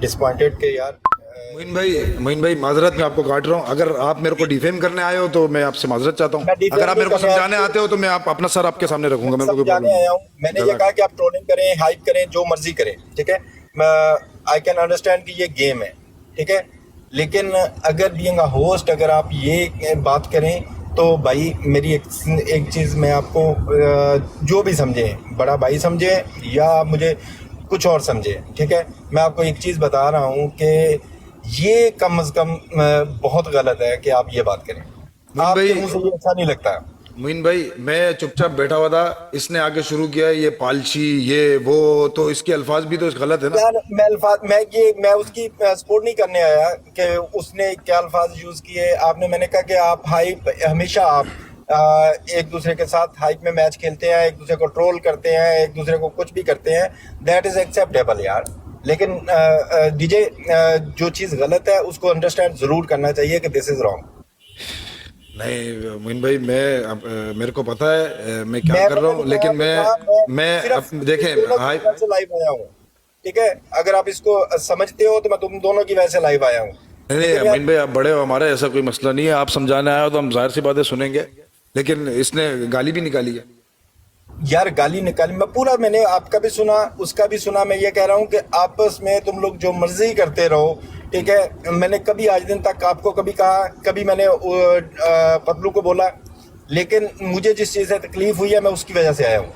Disappointed कि यार मोइन भाई माजरत मैं आपको काट रहा हूँ। अगर आप मेरे को डिफेम करने आए हो तो मैं आपसे माजरत चाहता हूँ। मैं डिफेम अगर आप नहीं मेरे को करने समझाने आया, आते हो तो मैं अपना सर आपके सामने रखूंगा, मेरे को कोई प्रॉब्लम समझाने नहीं। आया हूँ। मैंने ये गला कहा कि आप ट्रोलिंग करें, हाइप करें, जो मर्जी करें, ठीक है। आई कैन अंडरस्टैंड कि ये गेम है, ठीक है। लेकिन अगर बीइंग अ होस्ट अगर आप ये बात करें तो भाई मेरी एक चीज़ मैं आपको जो भी समझे, बड़ा भाई समझे या आप मुझे कुछ और समझे, ठीक है। मैं आपको एक चीज़ बता रहा हूँ कि ये कम अज़ कम बहुत गलत है कि आप ये बात करें। मोइन आपके भाई मुंह से ये अच्छा नहीं लगता। मोइन भाई मैं चुपचाप बैठा हुआ था, इसने आगे शुरू किया ये पालशी ये वो, तो इसके अल्फाज भी तो गलत है ना। यार मैं उसकी सपोर्ट नहीं करने आया कि उसने क्या अल्फाज यूज किए आपने। मैंने कहा कि आप हाइप हमेशा आप एक दूसरे के साथ हाइप में मैच खेलते हैं, एक दूसरे को ट्रोल करते हैं, एक दूसरे को कुछ भी करते हैं, दैट इज एक्सेप्टेबल यार। लेकिन डीजे जो चीज़ गलत है उसको अंडरस्टैंड जरूर करना चाहिए कि दिस इज रॉन्ग। नहीं मोइन भाई मेरे को पता है मैं क्या कर रहा मैंने हूँ, बताया लेकिन तो था, मैं मैं सिर्फ देखें तुम दोनों की हाई। वजह से लाइव आया हूँ, ठीक है। अगर आप इसको समझते हो तो मैं तुम दोनों की वजह से लाइव आया हूँ। नहीं नहीं लेकिन यार मोइन भाई आप बड़े हो हमारे, ऐसा कोई मसला नहीं है। आप समझाने आए हो तो हम जाहिर सी बातें सुनेंगे, लेकिन इसने गाली भी निकाली है। यार गाली निकाली, मैंने आपका भी सुना उसका भी सुना। मैं ये कह रहा हूँ कि आपस में तुम लोग जो मर्जी करते रहो, ठीक है। मैंने कभी आज दिन तक आपको कभी कहा, कभी मैंने पतलू को बोला, लेकिन मुझे जिस चीज़ से तकलीफ हुई है मैं उसकी वजह से आया हूँ।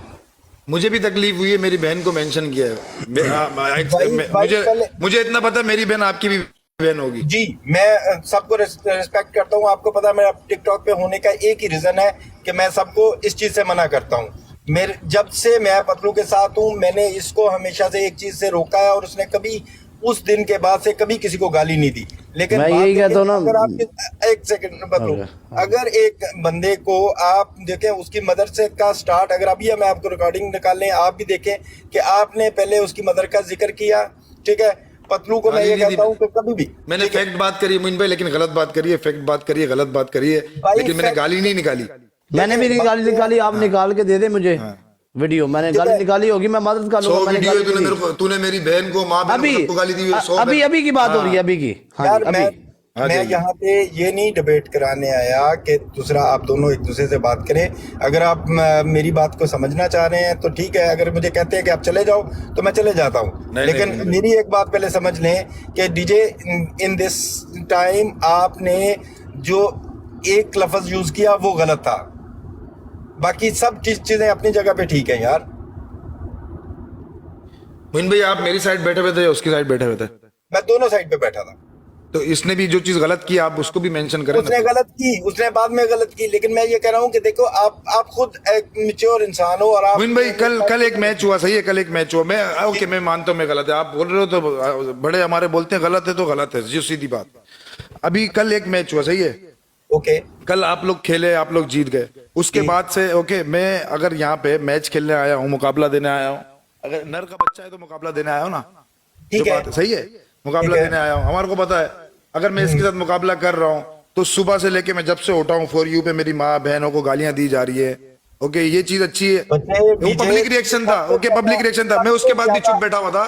मुझे भी तकलीफ हुई है, मेरी बहन को मेंशन किया है। भाई भाई मुझे पहले मुझे इतना पता है मेरी बहन आपकी भी बहन होगी। जी, मैं सबको रिस्पेक्ट करता हूँ। आपको पता है मेरा टिकटॉक पे होने का एक ही रीजन है कि मैं सबको इस चीज से मना करता हूँ। मेरे जब से मैं पतलू के साथ हूँ मैंने इसको हमेशा से एक चीज से रोका है, और उसने कभी उस दिन के बाद से कभी किसी को गाली नहीं दी। लेकिन मैं बात यही देखें, कहता हूँ ना। अगर आप एक सेकंड पतलू, ओके, हाँ। अगर एक बंदे को आप देखें उसकी मदर से का स्टार्ट, अगर अभी मैं आपको रिकॉर्डिंग निकाल लें आप भी देखें कि आपने पहले उसकी मदर का जिक्र किया, ठीक है। पतलू को मैं गाली ये नहीं दी कहता हूँ कि कभी भी, मैंने ठीक है फैक्ट बात करी है मोइन भाई, लेकिन गलत बात करी है। फैक्ट बात करी है, गलत बात करी है, भाई, लेकिन मैंने गाली नहीं निकाली। मैंने भी देखें, गाली निकाली, आप निकाल के दे दे मुझे हाँ। वीडियो। मैंने ठीक गाली है। निकाली होगी, मैं मदद कर 100 लूंगा। मैंने वीडियो गाली है, नहीं तूने दी। मेरे को, तूने मेरी बहन को, माँ बहन को, अभी सबको गाली दी हुई है। 100 अभी अभी की बात हो रही है, हाँ। अभी की। हाँ यार जी, अभी। हाँ मैं जी। यहाँ पे ये नहीं डिबेट कराने आया कि दूसरा आप दोनों एक दूसरे से बात करें। अगर आप मेरी बात को समझना चाह रहे हैं तो ठीक है, अगर मुझे कहते हैं कि आप चले जाओ तो मैं चले जाता हूँ। नहीं लेकिन नहीं मेरी एक बात पहले समझ लें कि डीजे इन दिस टाइम आपने जो एक लफ्ज यूज किया वो गलत था, बाकी सब चीजें अपनी जगह पे ठीक है यार। मोइन भाई आप मेरी साइड बैठे हुए थे या उसकी साइड बैठे हुए थे? मैं दोनों साइड पे बैठा था। तो इसने भी जो चीज गलत की आप उसको भी मेंशन करें ना उसने फिर। गलत की, उसने बाद में गलत की, लेकिन मैं ये कह रहा हूँ कि देखो आप खुद एक मैच्योर इंसान हो, और आप मोइन भाई कल एक मैच हुआ, सही है, कल एक मैच हुआ। मैं ओके मैं मानता हूँ मैं गलत है, आप बोल रहे हो तो बड़े हमारे बोलते हैं गलत है तो गलत है, जो सीधी बात। अभी कल एक मैच हुआ, सही है। ओके कल आप लोग खेले, आप लोग जीत गए। उसके जी। बाद से ओके मैं अगर यहाँ पे मैच खेलने आया हूँ, मुकाबला देने आया हूँ, अगर नर का बच्चा है तो मुकाबला देने आया हूँ ना, जो ठीक है, बात है सही है। मुकाबला ठीक है। देने आया हूँ, हमारे को पता है अगर मैं इसके साथ मुकाबला कर रहा हूँ तो सुबह से लेके मैं जब से उठा हूँ फॉर यू पे मेरी माँ बहनों को गालियां दी जा रही है। ओके ये चीज अच्छी है, बच्चे वो डीजे पब्लिक रिएक्शन था। ओके पब्लिक रिएक्शन था, मैं उसके बाद भी चुप बैठा हुआ था,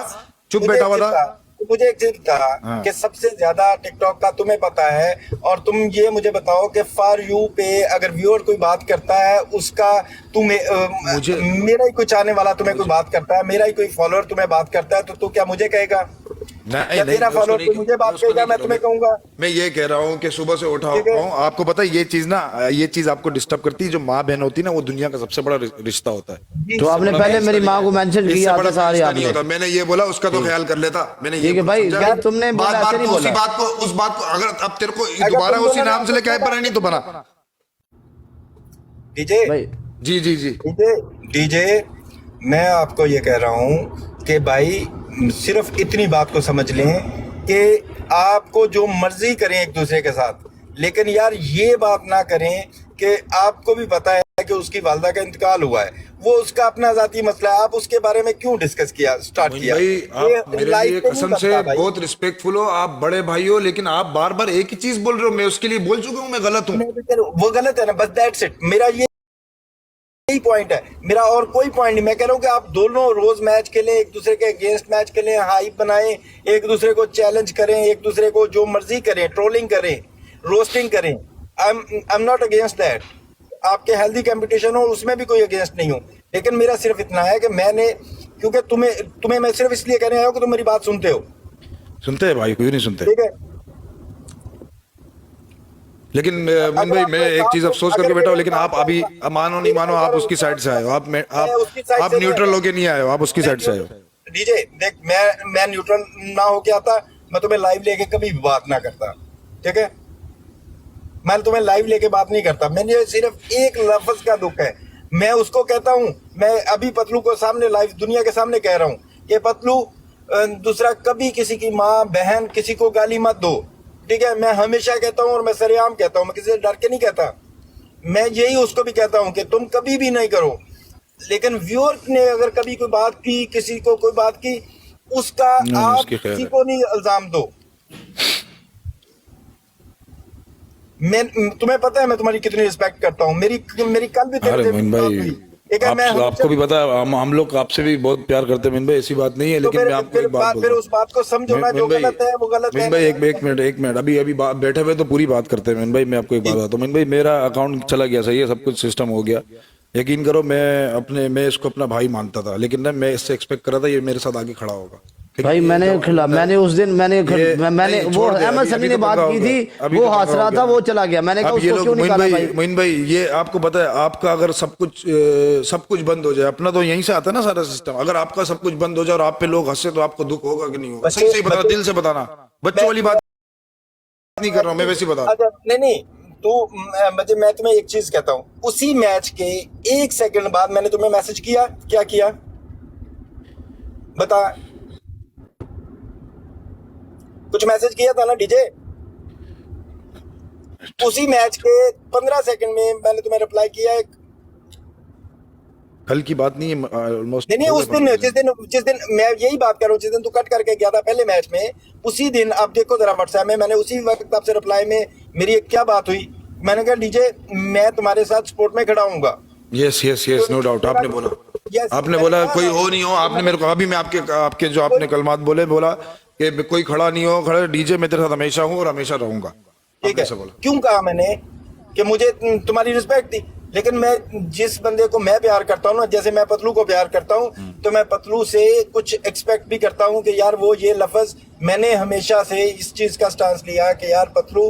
चुप बैठा हुआ था। मुझे एक चीज था हाँ। कि सबसे ज्यादा टिकटॉक का तुम्हें पता है, और तुम ये मुझे बताओ कि फॉर यू पे अगर व्यूअर कोई बात करता है उसका तुम्हें मुझे मेरा ही कोई चाहने वाला तुम्हें कोई बात करता है, मेरा ही कोई फॉलोअर तुम्हें बात करता है, तो तू क्या मुझे कहेगा? नहीं क्या नहीं तेरा मैं उसको फॉलोअर नहीं तो मुझे बात मैं उसको कहेगा, नहीं मैं कह तुम्हें रहा हूँ। कहूंगा? मैं ये कह रहा हूँ कि सुबह से उठा ठीक है। हूँ, आपको पता है ये चीज ना, ये चीज आपको डिस्टर्ब करती है। जो माँ बहन होती है ना वो दुनिया का सबसे बड़ा रिश्ता होता है। तो आपने मैं पहले इसका मेरी नहीं- माँ को मेंशन इससे किया बड़ा था सारे रिश्ता नहीं आपने। होता। मैंने ये बोला उसका तो ख्याल कर लेता, मैंने ये ठीक है भाई, समझा? यार तुमने बात बोला, ऐसे बात नहीं को उसी बोला। बात को उस बात को अगर अब तेरे को अगर दोबारा तुम उसी दोनों ने नाम से लेके आए आपस पर में नहीं तो बना। डीजे भाई जी जी जी। डीजे डीजे मैं आपको ये कह रहा हूँ कि भाई सिर्फ इतनी बात को समझ लें कि आपको जो मर्जी करें एक दूसरे के साथ, लेकिन यार ये बात ना करें कि आपको भी पता है कि उसकी वालदा का इंतकाल हुआ है, वो उसका अपना जाती मसला है, आप उसके बारे में क्यों डिस्कस किया स्टार्ट मोइन किया? भाई ये आप मेरे लाइफ लिए पे नहीं कसम से बनता भाई। बहुत रिस्पेक्टफुल हो, आप बड़े भाई हो, लेकिन आप बार बार एक ही चीज बोल रहे हो। मैं उसके लिए बोल चुका हूँ मैं गलत हूँ। वो गलत है ना, बस दैट्स इट। मेरा ये यही पॉइंट है मेरा, और कोई पॉइंट नहीं। मैं कह रहा हूँ कि आप दोनों रोज मैच खेलें, एक दूसरे के अगेंस्ट मैच खेलें, हाइप बनाएं, एक दूसरे को चैलेंज करें, एक दूसरे को जो मर्जी करें, ट्रोलिंग करें, रोस्टिंग करें। I am not against that. आपके हेल्दी कंपटीशन हो उसमें भी कोई अगेंस्ट नहीं हूँ, लेकिन मेरा सिर्फ इतना है कि मैंने, क्योंकि तुम्हें मैं सिर्फ इसलिए कहने आया हूँ कि तुम मेरी बात सुनते हो। सुनते हैं भाई, क्यों नहीं सुनते। ठीक है, लेकिन मोइन भाई, मैं एक चीज अफसोस करके बैठा हूँ, लेकिन आप अभी मानो नहीं मानो, आप उसकी साइड से आए हो। आप न्यूट्रल होके नहीं आए हो, आप उसकी साइड से आए हो। डीजे देख, मैं न्यूट्रल ना होके आता, मैं तुम्हें लाइव लेके कभी भी बात ना करता। ठीक है, मैं तुम्हें लाइव लेके बात नहीं करता। मैंने सिर्फ एक लफ्ज का दुख है, मैं उसको कहता हूँ। मैं अभी पतलू को सामने लाइव दुनिया के सामने कह रहा हूँ कि पतलू, दूसरा कभी किसी की माँ बहन किसी को गाली मत दो। ठीक है, मैं हमेशा कहता हूँ और मैं सरेआम कहता हूँ, मैं किसी से डर के नहीं कहता। मैं यही उसको भी कहता हूँ कि तुम कभी भी नहीं करो, लेकिन व्यूअर ने अगर कभी कोई बात की, किसी को कोई बात की, उसका आप किसी को नहीं इल्जाम दो। मैं, तुम्हें पता है मैं तुम्हारी कितनी रिस्पेक्ट करता हूँ। मेरी कल भी अरे मोइन भाई, आपको भी पता है, हम लोग आपसे भी बहुत प्यार करते हैं मोइन भाई, ऐसी बात नहीं है। लेकिन मैं आपको एक बात बोल रहा हूं, उस बात को समझो ना, जो गलत है वो गलत है। मोइन भाई एक मिनट, अभी बैठे हुए तो पूरी बात करते हैं। मोइन भाई, मैं आपको एक बात बताता हूँ। मोइन भाई, मेरा अकाउंट चला गया, सही है, सब कुछ सिस्टम हो गया। यकीन करो, मैं इसको अपना भाई मानता था, लेकिन ना मैं इससे एक्सपेक्ट कर रहा था ये मेरे साथ आगे खड़ा होगा। भाई मैंने उस दिन मैंने वो अहमद सनी ने बात की थी, वो हंस रहा था, वो चला गया। मैंने कहा उसको क्यों निकाला भाई। मोइन भाई, ये आपको पता है, आपका अगर सब कुछ बंद हो जाए, अपना तो यहीं से आता है ना सारा सिस्टम। अगर आपका सब कुछ बंद हो जाए और आप पे लोग हंसे, तो आपको दुख होगा कि नहीं होगा? सही से बताना, दिल से बताना, बच्चों वाली बात नहीं कर रहा हूँ मैं, वैसे बता। नहीं, तो मैं तुम्हें एक चीज कहता हूँ, उसी मैच के 1 सेकंड बाद मैंने तुम्हें मैसेज किया, क्या किया बता? कुछ मैसेज किया था ना डीजे? उसी मैच के 15 सेकंड में मैंने तुम्हें रिप्लाई किया एक। कल की बात नहीं है, ऑलमोस्ट नहीं, उस दिन जिस दिन मैं यही बात कर रहा हूँ, जिस दिन तू कट करके गया था पहले मैच में, उसी दिन आप देखो जरा व्हाट्सएप में, मैंने उसी वक्त आपसे रिप्लाई में मेरी एक क्या बात हुई, मैंने कहा डीजे मैं तुम्हारे साथ सपोर्ट में खड़ा हूँगा। Yes, no doubt. आपने बोला कोई हो नहीं हो, आपने मेरे को अभी मैं आपके जो आपने कलमात बोला कि कोई खड़ा नहीं हो, खड़ा डीजे मैं तेरे साथ हमेशा हूँ और हमेशा रहूंगा। ठीक है, क्यों कहा मैंने कि मुझे तुम्हारी रिस्पेक्ट थी, लेकिन मैं जिस बंदे को मैं प्यार करता हूँ ना, जैसे मैं पतलू को प्यार करता हूँ, तो मैं पतलू से कुछ एक्सपेक्ट भी करता हूँ कि यार वो ये लफ्ज, मैंने हमेशा से इस चीज का स्टांस लिया कि यार पतलू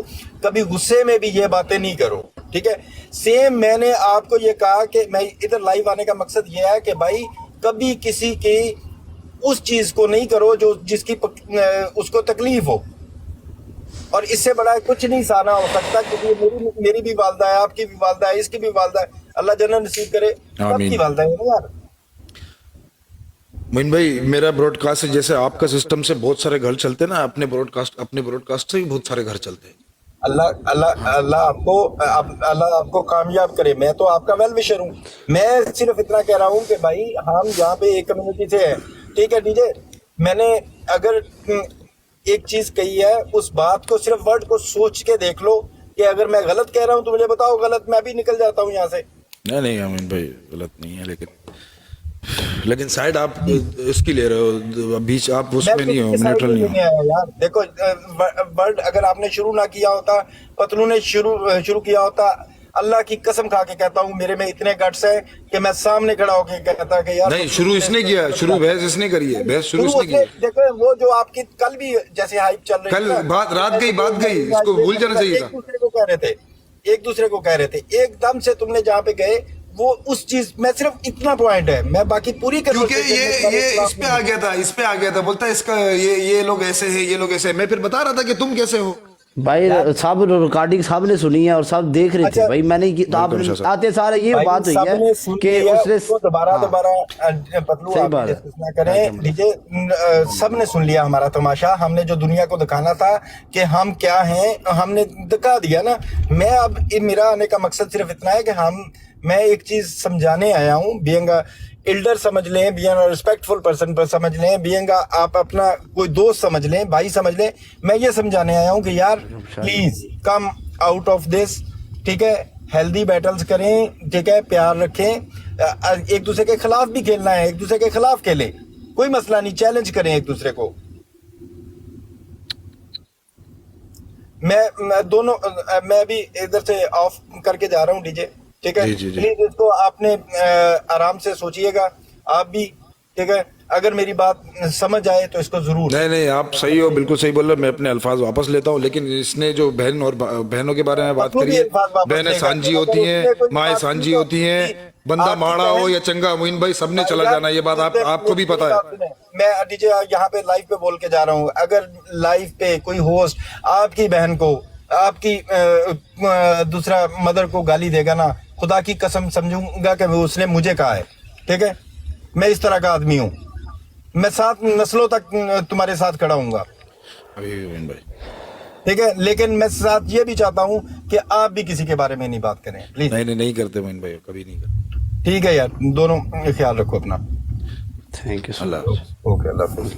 कभी गुस्से में भी ये बातें नहीं करो। ठीक है, सेम मैंने आपको ये कहा कि मैं इधर लाइव आने का मकसद ये है कि भाई कभी किसी की उस चीज को नहीं करो जो जिसकी उसको तकलीफ हो, और इससे बड़ा कुछ नहीं साना हो सकता, क्योंकि मेरी भी वालदा है, आपकी भी वालदा है, इसकी भी वालदा है, अल्लाह जन्नत नसीब करे, सबकी वालदा है यार। मोइन भाई, मेरा ब्रॉडकास्ट है, जैसे आपका सिस्टम से बहुत सारे घर चलते हैं ना, अपने ब्रॉडकास्ट से भी बहुत सारे घर चलते हैं। अल्लाह आपको कामयाब करे। मैं तो आपका वेल विशर हूँ। मैं सिर्फ इतना कह रहा हूँ कि भाई हम यहाँ पे एक कम्युनिटी से हैं। ठीक है डीजे, मैंने अगर एक चीज कही है, उस बात को सिर्फ वर्ड को सोच के देख लो कि अगर मैं गलत कह रहा हूँ तो मुझे बताओ गलत, मैं भी निकल जाता हूँ यहाँ से। नहीं अमीन भाई, गलत नहीं है, लेकिन साइड आप इसकी ले रहे हो, बीच आप उसमें नहीं हो, न्यूट्रल नहीं हो यार। देखो वर्ड अगर आपने शुरू ना किया होता, पतलू ने शुरू किया होता, अल्लाह की कसम खा के कहता हूँ मेरे में इतने गट्स है कि मैं सामने खड़ा होकर कहता कि यार नहीं, शुरू इसने किया, शुरू बहस इसने करी है, बहस शुरू इसने की। देखो वो जो आपकी कल भी जैसे हाइप चल रही, कल बात रात गई, इसको भूल जाना चाहिए था। एक दूसरे को कह रहे थे, एकदम से तुमने जहाँ पे गए वो उस चीज में सिर्फ इतना पॉइंट है, मैं बाकी पूरी क्योंकि ये इस पे आ गया था, बोलता है इसका ये लोग ऐसे हैं, ये लोग ऐसे हैं। मैं फिर बता रहा था कि तुम कैसे हो भाई, सब रिकॉर्डिंग सब ने सुनी है और सब देख रहे थे भाई। मैंने तो आप आते सारे ये बात हुई है कि उसने दोबारा पतलू आप ना करें डीजे, सब ने सुन लिया हमारा तमाशा। हमने जो दुनिया को दिखाना था कि हम क्या हैं, हमने दिखा दिया ना। मैं अब मेरा आने का मकसद सिर्फ इतना है कि मैं एक चीज समझाने आया हूँ, बीइंग एल्डर समझ लें, बीइंग रिस्पेक्टफुल पर्सन पर समझ लें, बीइंग आप अपना कोई दोस्त समझ लें, भाई समझ लें, मैं ये समझाने आया हूँ कि यार please come out of this. ठीक है, हेल्दी बैटल्स करें, ठीक है, प्यार रखें, एक दूसरे के खिलाफ भी खेलना है, एक दूसरे के खिलाफ खेले, कोई मसला नहीं, चैलेंज करें एक दूसरे को। मैं दोनों मैं भी इधर से ऑफ करके जा रहा हूँ डीजे, ठीक है। जी, जी, जी। प्लीज इसको आपने आराम से सोचिएगा, आप भी, ठीक है। अगर मेरी बात समझ आए तो इसको जरूर। नहीं नहीं, आप सही हो, बिल्कुल सही बोल रहे हो, मैं अपने अल्फाज वापस लेता हूँ। लेकिन इसने जो बहन और बहनों के बारे में बात अपने करी भी है, अल्फाज वापस बहनें लेगा। सांझी अगर होती उसने हैं, कोई माएँ बात सांझी की तो होती हैं, आपकी- बंदा आपकी माड़ा हो बहन- या चंगा, मोइन भाई सबने चला यार, जाना, ये बात आपको भी पता है। मैं डीजे यहाँ पे लाइव पे बोल के जा रहा हूँ, अगर लाइव पे कोई होस्ट आपकी बहन को, आपकी दूसरा मदर को गाली देगा ना, खुदा की कसम समझूंगा कि वो उसने मुझे कहा है, ठीक है। मैं इस तरह का आदमी हूँ, मैं 7 नस्लों तक तुम्हारे साथ खड़ा हूँगा, अभी मोइन भाई, ठीक है। लेकिन मैं साथ ये भी चाहता हूँ कि आप भी किसी के बारे में नहीं बात करें, प्लीज। नहीं नहीं, नहीं करते मोइन भाई, कभी नहीं करते। ठीक है यार, दोनों ख्याल रखो अपना। थैंक यू सो अल्लाह हाफ़िज़। ओके, अल्लाह हाफ़िज़।